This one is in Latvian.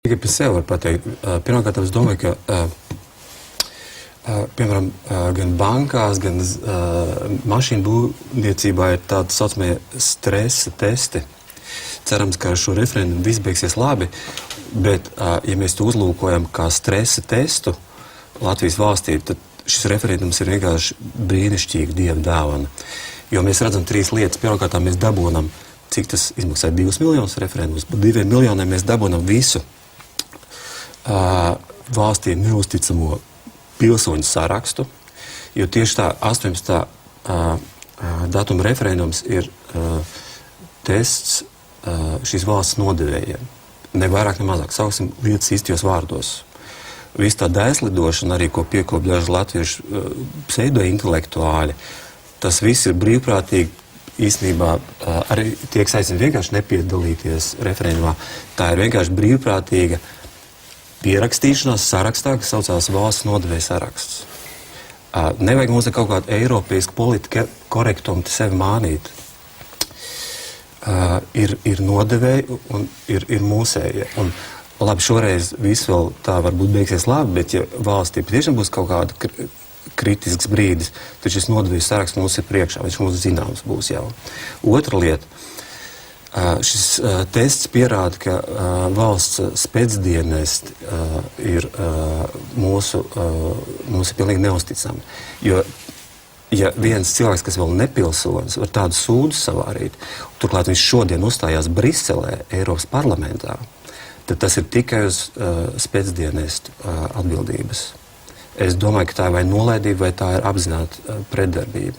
Tikai par sevi var pateikt. Pirmkārt, es domāju, ka piemēram, gan bankās, gan mašīnu būvniecībā ir tādi saucamie stresa testi. Cerams, ka ar šo referendumu viss beigsies labi, bet, ja mēs to uzlūkojam kā stresa testu Latvijas valstī, tad šis referendums ir vienkārši brīnišķīga dieva dāvana. Jo mēs redzam trīs lietas. Pirmkārt, mēs dabūnam, cik tas izmaksāja 2 miljonus referendumus. Par 2 miljoniem mēs dabūnam visu valstī neusticamo pilsoņu sarakstu, jo tieši tā 18. datuma referendums ir tests šīs valsts nodevējiem. Ne vairāk, ne mazāk. Sauksim lietas īstajos vārdos. Viss tā aizlidošana, arī ko piekopja daži latviešu pseido-intelektuāļi, tas viss ir brīvprātīgi. Īstenībā arī tiek aicināti vienkārši nepiedalīties referendumā. Tā ir vienkārši brīvprātīga pierakstīšanās sarakstā, kas saucās valsts nodevēja saraksts. Nevajag mums kaut kādu eiropeisku politika korektumu te sevi mānīt. Ir nodevēji un ir mūsējie. Un labi, šoreiz viss vēl tā varbūt beigsies labi, bet ja valstī patiešām būs kaut kāda kritisks brīdis, tad šis nodevēju saraksts mums ir priekšā, viņš mums zināms būs jau. Otra lieta. Šis tests pierāda, ka valsts spēcdienesti ir mūsu pilnīgi neusticami. Jo, ja viens cilvēks, kas vēl nepilsonis, var tādu sūdu savārīt, turklāt viņš šodien uzstājās Briselē, Eiropas parlamentā, tad tas ir tikai uz spēcdienestu atbildības. Es domāju, ka tā ir vai nolaidība, vai tā ir apzināta pretdarbība.